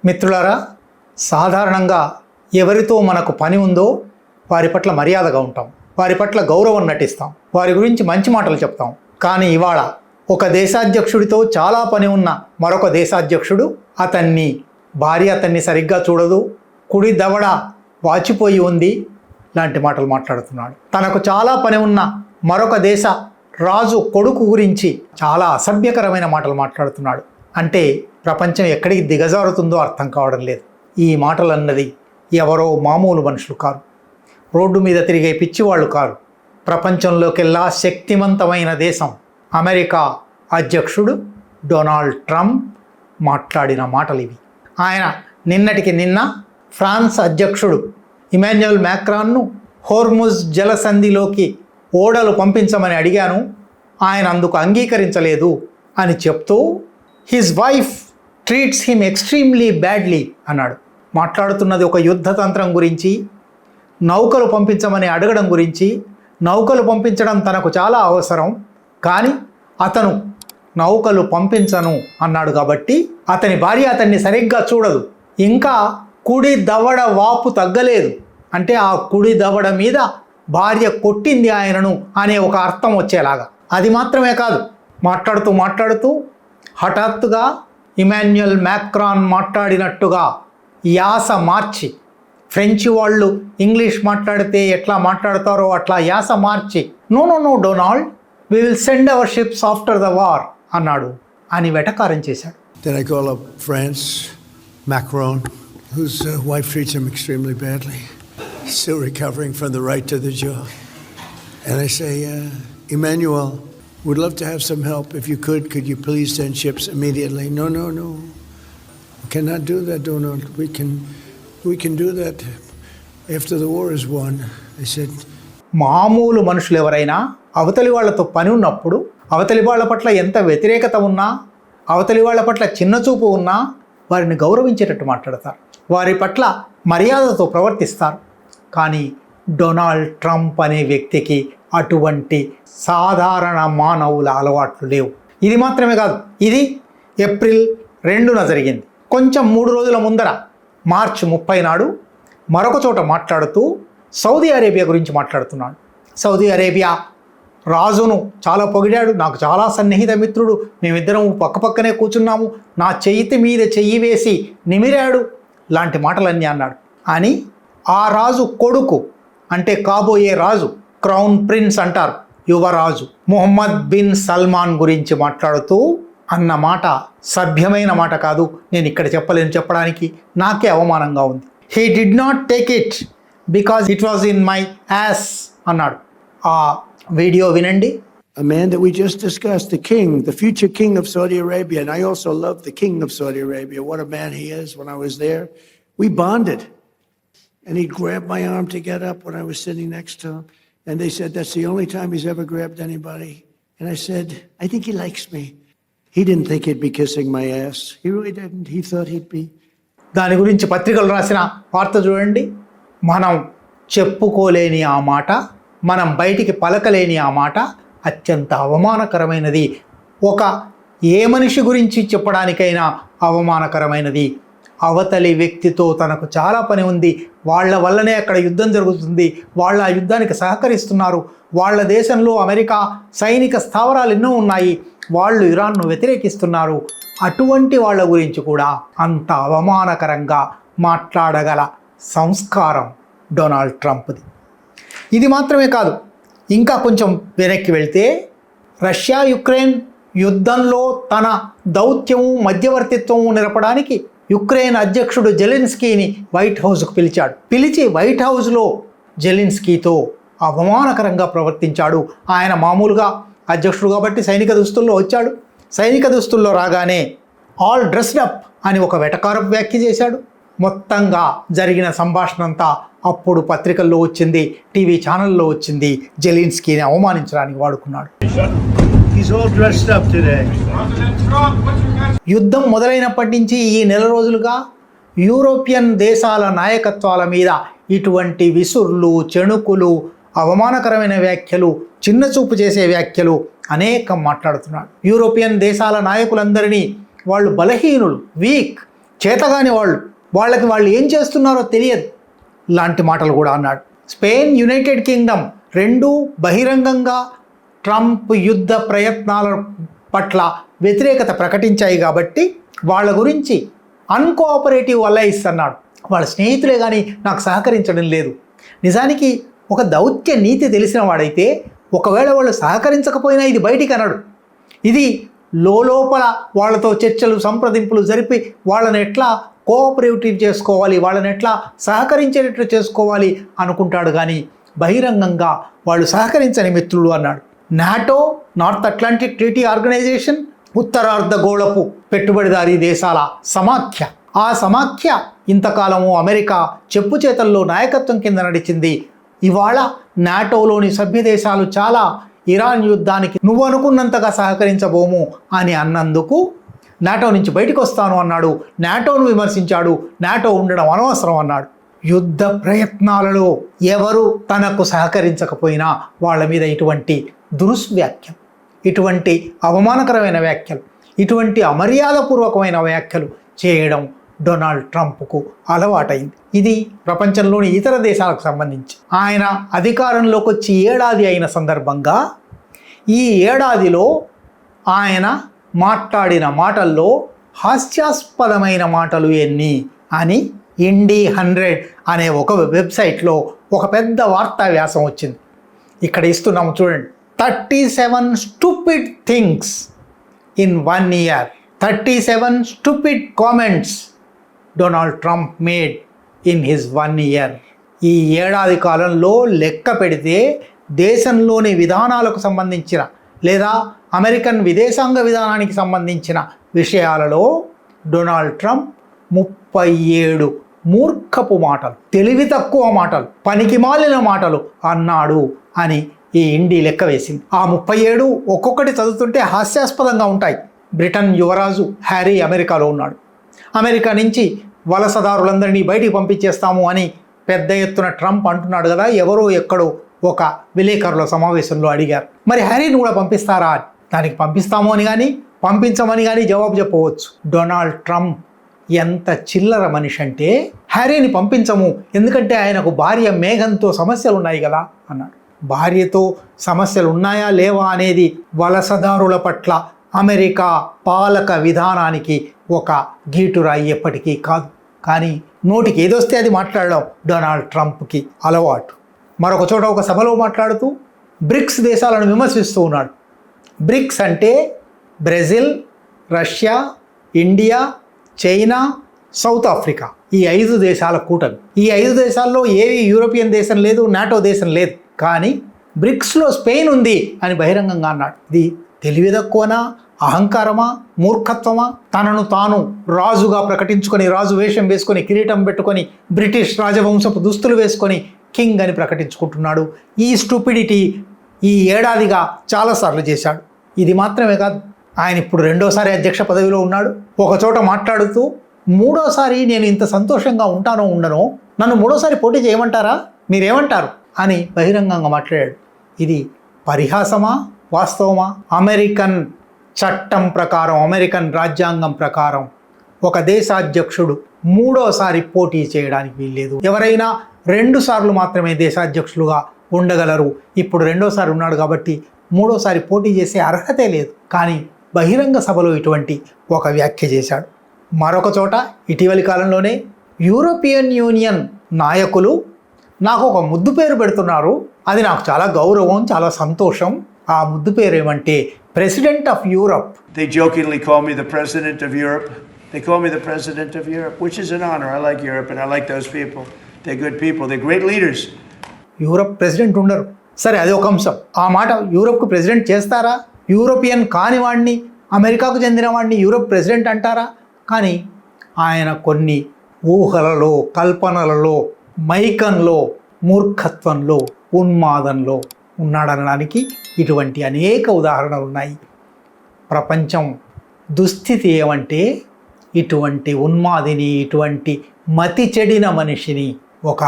మిత్రులారా, సాధారణంగా ఎవరితో మనకు పని ఉందో వారి పట్ల మర్యాదగా ఉంటాం, వారి పట్ల గౌరవం నటిస్తాం, వారి గురించి మంచి మాటలు చెప్తాం. కానీ ఇవాళ ఒక దేశాధ్యక్షుడితో చాలా పని ఉన్న మరొక దేశాధ్యక్షుడు అతన్ని సరిగ్గా చూడదు, కుడి దవడ వాచిపోయి ఉంది లాంటి మాటలు మాట్లాడుతున్నాడు. తనకు చాలా పని ఉన్న మరొక దేశ రాజు కొడుకు గురించి చాలా అసభ్యకరమైన మాటలు మాట్లాడుతున్నాడు. అంటే ప్రపంచం ఎక్కడికి దిగజారుతుందో అర్థం కావడం లేదు. ఈ మాటలు అన్నది ఎవరో మామూలు మనుషులు కారు, రోడ్డు మీద తిరిగే పిచ్చివాళ్ళు కారు. ప్రపంచంలోకెల్లా శక్తివంతమైన దేశం అమెరికా అధ్యక్షుడు డొనాల్డ్ ట్రంప్ మాట్లాడిన మాటలు ఇవి. ఆయన నిన్నటికి నిన్న ఫ్రాన్స్ అధ్యక్షుడు ఇమాన్యుయల్ మ్యాక్రాన్ను హోర్ముజ్ జలసంధిలోకి ఓడలు పంపించమని అడిగాను, ఆయన అందుకు అంగీకరించలేదు అని చెప్తూ his wife treats him extremely badly అన్నాడు. మాట్లాడుతున్నది ఒక యుద్ధ తంత్రం గురించి, నౌకలు పంపించమని అడగడం గురించి. నౌకలు పంపించడం తనకు చాలా అవసరం, కానీ అతను నౌకలు పంపించను అన్నాడు కాబట్టి అతని భార్య అతన్ని సరిగ్గా చూడదు. ఇంకా కుడి దవడ వాపు తగ్గలేదు, అంటే ఆ కుడి దవడ మీద భార్య కొట్టింది ఆయనను అనే ఒక అర్థం వచ్చేలాగా. అది మాత్రమే కాదు, మాట్లాడుతూ హఠాత్తుగా ఇమాన్యుయల్ మ్యాక్రాన్ మాట్లాడినట్టుగా యాస మార్చి, ఫ్రెంచ్ వాళ్ళు ఇంగ్లీష్ మాట్లాడితే ఎట్లా మాట్లాడతారో అట్లా యాస మార్చి నో Donald, we will send our ships after the war అన్నాడు అని వెటకారం చేశాడు. Then I call up France, Macron, whose wife treats him extremely badly, still recovering from the right to the job. And I say, Emmanuel, would love to have some help. If you could you please send ships immediately? No. We cannot do that, Donald. We can do that after the war is won. I said, మామూలు మనుషులు ఎవరైనా అవతలి వాళ్లతో పని ఉన్నప్పుడు అవతలి వాళ్ళ పట్ల ఎంత వ్యతిరేకత ఉన్నా, అవతలి వాళ్ళ పట్ల చిన్నచూపు ఉన్నా వారిని గౌరవించేటట్టు మాట్లాడతారు, వారి పట్ల మర్యాదతో ప్రవర్తిస్తారు. కానీ డొనాల్డ్ ట్రంప్ అనే వ్యక్తికి అటువంటి సాధారణ మానవుల అలవాట్లు లేవు. ఇది మాత్రమే కాదు, ఇది ఏప్రిల్ 2న జరిగింది. కొంచెం 3 రోజుల ముందర మార్చి 30 నాడు మరొక చోట మాట్లాడుతూ సౌదీ అరేబియా గురించి మాట్లాడుతున్నాడు. సౌదీ అరేబియా రాజును చాలా పొగిడాడు, నాకు చాలా సన్నిహిత మిత్రుడు, మేమిద్దరం పక్కపక్కనే కూర్చున్నాము, నా చెయ్యి మీద చెయ్యి వేసి నిమిరాడు లాంటి మాటలన్నీ అన్నాడు. అని ఆ రాజు కొడుకు, అంటే కాబోయే రాజు, క్రౌన్ ప్రిన్స్ అంటారు, యువరాజు ముహమ్మద్ బిన్ సల్మాన్ గురించి మాట్లాడుతూ అన్న మాట సభ్యమైన మాట కాదు. నేను ఇక్కడ చెప్పడానికి నాకే అవమానంగా ఉంది. He did not take it because it was in my ass అన్నాడు. ఆ వీడియో వినండి. a man that we just discussed, the king, the future king of Saudi Arabia, and I also love the king of Saudi Arabia. What a man he is. When I was there, we bonded. And he grabbed my arm to get up when I was sitting next to him. And they said, that's the only time he's ever grabbed anybody. And I said, I think he likes me. He didn't think he'd be kissing my ass. He really didn't. He thought he'd be. దాని గురించి పత్రికలు రాసిన వార్త చూడండి. మనం చెప్పుకోలేని ఆ మాట, మనం బయటికి పలకలేని ఆ మాట అత్యంత అవమానకరమైనది. ఒక ఏ మనిషి గురించి చెప్పడానికైనా అవమానకరమైనది. అవతలి వ్యక్తితో తనకు చాలా పని ఉంది, వాళ్ళ వల్లనే అక్కడ యుద్ధం జరుగుతుంది, వాళ్ళ ఆ యుద్ధానికి సహకరిస్తున్నారు, వాళ్ళ దేశంలో అమెరికా సైనిక స్థావరాలు ఎన్నో ఉన్నాయి, వాళ్ళు ఇరాన్ను వ్యతిరేకిస్తున్నారు, అటువంటి వాళ్ళ గురించి కూడా అంత అవమానకరంగా మాట్లాడగల సంస్కారం డొనాల్డ్ ట్రంప్ది. ఇది మాత్రమే కాదు, ఇంకా కొంచెం వెనక్కి వెళ్తే రష్యా యుక్రెయిన్ యుద్ధంలో తన దౌత్యము మధ్యవర్తిత్వము నిలపడానికి యుక్రెయిన్ అధ్యక్షుడు జెలెన్స్కీని వైట్ హౌస్కు పిలిచి వైట్ హౌస్లో జెలెన్స్కీతో అవమానకరంగా ప్రవర్తించాడు. ఆయన మామూలుగా అధ్యక్షుడు కాబట్టి సైనిక దుస్తుల్లో వచ్చాడు. సైనిక దుస్తుల్లో రాగానే ఆల్ డ్రెస్డ్ అప్ అని ఒక వెటకారపు వ్యాఖ్య చేశాడు. మొత్తంగా జరిగిన సంభాషణ అంతా అప్పుడు పత్రికల్లో వచ్చింది, టీవీ ఛానల్లో వచ్చింది. జెలెన్స్కీని అవమానించడానికి వాడుకున్నాడు. యుద్ధం మొదలైనప్పటి నుంచి ఈ నెల రోజులుగా యూరోపియన్ దేశాల నాయకత్వాల మీద ఇటువంటి విసుర్లు, చెణుకులు, అవమానకరమైన వ్యాఖ్యలు, చిన్నచూపు చేసే వ్యాఖ్యలు అనేకం మాట్లాడుతున్నాడు. యూరోపియన్ దేశాల నాయకులందరినీ వాళ్ళు బలహీనులు, వీక్, చేతగాని వాళ్ళకి వాళ్ళు ఏం చేస్తున్నారో తెలియదు లాంటి మాటలు కూడా అన్నాడు. స్పెయిన్, యునైటెడ్ కింగ్డమ్ రెండూ బహిరంగంగా ట్రంప్ యుద్ధ ప్రయత్నాల పట్ల వ్యతిరేకత ప్రకటించాయి కాబట్టి వాళ్ళ గురించి అన్కోఆపరేటివ్ అలైస్ అన్నాడు. వాళ్ళ స్నేహితులే కానీ నాకు సహకరించడం లేదు. నిజానికి ఒక దౌత్య నీతి తెలిసిన వాడైతే ఒకవేళ వాళ్ళు సహకరించకపోయినా ఇది బయటికి అన్నాడు. ఇది లోపల వాళ్ళతో చర్చలు సంప్రదింపులు జరిపి వాళ్ళని ఎట్లా కోఆపరేటివ్ చేసుకోవాలి, వాళ్ళని ఎట్లా సహకరించేటట్లు చేసుకోవాలి అనుకుంటాడు. కానీ బహిరంగంగా వాళ్ళు సహకరించని మిత్రులు అన్నాడు. NATO, North Atlantic Treaty Organization, ఉత్తరార్ధగోళపు పెట్టుబడిదారీ దేశాల సమాఖ్య. ఆ సమాఖ్య ఇంతకాలము అమెరికా చెప్పు చేతల్లో నాయకత్వం కింద నడిచింది. ఇవాళ నాటోలోని సభ్య దేశాలు చాలా ఇరాన్ యుద్ధానికి నువ్వు అనుకున్నంతగా సహకరించబోము అని అన్నందుకు నాటో నుంచి బయటకు వస్తాను అన్నాడు. నాటోను విమర్శించాడు. నాటో ఉండడం అనవసరం అన్నాడు. యుద్ధ ప్రయత్నాలలో ఎవరు తనకు సహకరించకపోయినా వాళ్ళ మీద ఇటువంటి దురుస్వ్యాఖ్యలు, ఇటువంటి అవమానకరమైన వ్యాఖ్యలు, ఇటువంటి అమర్యాదపూర్వకమైన వ్యాఖ్యలు చేయడం డొనాల్డ్ ట్రంప్కు అలవాటైంది. ఇది ప్రపంచంలోని ఇతర దేశాలకు సంబంధించి. ఆయన అధికారంలోకి వచ్చి ఏడాది అయిన సందర్భంగా ఈ ఏడాదిలో ఆయన మాట్లాడిన మాటల్లో హాస్యాస్పదమైన మాటలు ఎన్ని అని Indy100 అనే ఒక వెబ్సైట్లో ఒక పెద్ద వార్తా వ్యాసం వచ్చింది. ఇక్కడ ఇస్తున్నాము చూడండి. 37 stupid things in 1 year. 37 stupid comments Donald Trump made in his 1 year. ఈ ఏడాది కాలంలో లెక్క పెడితే దేశంలోని విధానాలకు సంబంధించిన లేదా అమెరికన్ విదేశాంగ విధానానికి సంబంధించిన విషయాలలో డొనాల్డ్ ట్రంప్ 37 మూర్ఖపు మాటలు, తెలివి తక్కువ మాటలు, పనికిమాలిన మాటలు అన్నాడు అని ఈ ఇండి లెక్క వేసింది. ఆ 37 ఒక్కొక్కటి చదువుతుంటే హాస్యాస్పదంగా ఉంటాయి. బ్రిటన్ యువరాజు హ్యారీ అమెరికాలో ఉన్నాడు. అమెరికా నుంచి వలసదారులందరినీ బయటికి పంపించేస్తాము అని పెద్ద ఎత్తున ట్రంప్ అంటున్నాడు కదా. ఎవరో ఎక్కడో ఒక విలేకరుల సమావేశంలో అడిగారు, మరి హ్యారీని కూడా పంపిస్తారా? దానికి పంపిస్తాము అని కానీ పంపించమని కానీ జవాబు చెప్పవచ్చు. డొనాల్డ్ ట్రంప్ ఎంత చిల్లర మనిషి అంటే, హ్యారీని పంపించము ఎందుకంటే ఆయనకు భార్య మేఘన్తో సమస్యలు ఉన్నాయి కదా అన్నాడు. భార్యతో సమస్యలు ఉన్నాయా లేవా అనేది వలసదారుల పట్ల అమెరికా పాలక విధానానికి ఒక గీటురాయి ఎప్పటికీ కాదు. కానీ నోటికి ఏదొస్తే అది మాట్లాడడం డొనాల్డ్ ట్రంప్కి అలవాటు. మరొక చోట ఒక సభలో మాట్లాడుతూ బ్రిక్స్ దేశాలను విమర్శిస్తూ ఉన్నాడు. బ్రిక్స్ అంటే Brazil, Russia, India, China, south Africa, ఈ 5 దేశాల కూటమి. ఈ 5 దేశాల్లో ఏవి యూరోపియన్ దేశం లేదు, నాటో దేశం లేదు. కానీ బ్రిక్స్లో స్పెయిన్ ఉంది అని బహిరంగంగా అన్నాడు. ఇది తెలివి తక్కువనా, అహంకారమా, మూర్ఖత్వమా? తనను తాను రాజుగా ప్రకటించుకొని, రాజు వేషం వేసుకొని, కిరీటం పెట్టుకొని, బ్రిటిష్ రాజవంశపు దుస్తులు వేసుకొని కింగ్ అని ప్రకటించుకుంటున్నాడు. ఈ స్టూపిడిటీ ఈ ఏడాదిగా చాలాసార్లు చేశాడు. ఇది మాత్రమే కాదు, ఆయన ఇప్పుడు 2వసారి అధ్యక్ష పదవిలో ఉన్నాడు. ఒకచోట మాట్లాడుతూ 3వసారి నేను ఇంత సంతోషంగా ఉంటానో ఉండనో, నన్ను 3వసారి పోటీ చేయమంటారా, మీరేమంటారు అని బహిరంగంగా మాట్లాడాడు. ఇది పరిహాసమా, వాస్తవమా? అమెరికన్ చట్టం ప్రకారం, అమెరికన్ రాజ్యాంగం ప్రకారం ఒక దేశాధ్యక్షుడు 3వసారి పోటీ చేయడానికి వీల్లేదు. ఎవరైనా 2 సార్లు మాత్రమే దేశాధ్యక్షులుగా ఉండగలరు. ఇప్పుడు 2వసారి ఉన్నాడు కాబట్టి 3వసారి పోటీ చేసే అర్హతే లేదు. కానీ బహిరంగ సభలో ఇటువంటి ఒక వ్యాఖ్య చేశాడు. మరొక చోట ఇటీవలి కాలంలోనే యూరోపియన్ యూనియన్ నాయకులు నాకు ఒక ముద్దు పేరు పెడుతున్నారు, అది నాకు చాలా గౌరవం, చాలా సంతోషం. ఆ ముద్దు పేరు ఏమంటే president of Europe. They jokingly call me the president of Europe. They call me the president of Europe, which is an honor. I like Europe and I like those people. They're good people. They're great leaders. Europe president ఉండరు. సరే, అది ఒక అంశం. ఆ మాట యూరప్కు president చేస్తారా? European కాని వాడిని, అమెరికాకు చెందిన వాడిని యూరప్ ప్రెసిడెంట్ అంటారా? కానీ ఆయన కొన్ని ఊహలలో, కల్పనలలో, మైకంలో, మూర్ఖత్వంలో, ఉన్మాదంలో ఉన్నాడనడానికి ఇటువంటి అనేక ఉదాహరణలు ఉన్నాయి. ప్రపంచం దుస్థితి ఏమంటే ఇటువంటి ఉన్మాదిని, ఇటువంటి మతి చెడిన మనిషిని ఒక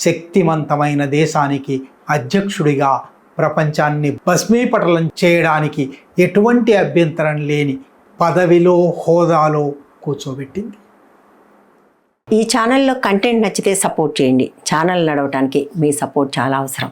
శక్తివంతమైన దేశానికి అధ్యక్షుడిగా ప్రపంచాన్ని భస్మీపటలం చేయడానికి ఎటువంటి అభ్యంతరం లేని పదవిలో, హోదాలో కూర్చోబెట్టింది. ఈ ఛానల్లో కంటెంట్ నచ్చితే సపోర్ట్ చేయండి. ఛానల్ నడవటానికి మీ సపోర్ట్ చాలా అవసరం.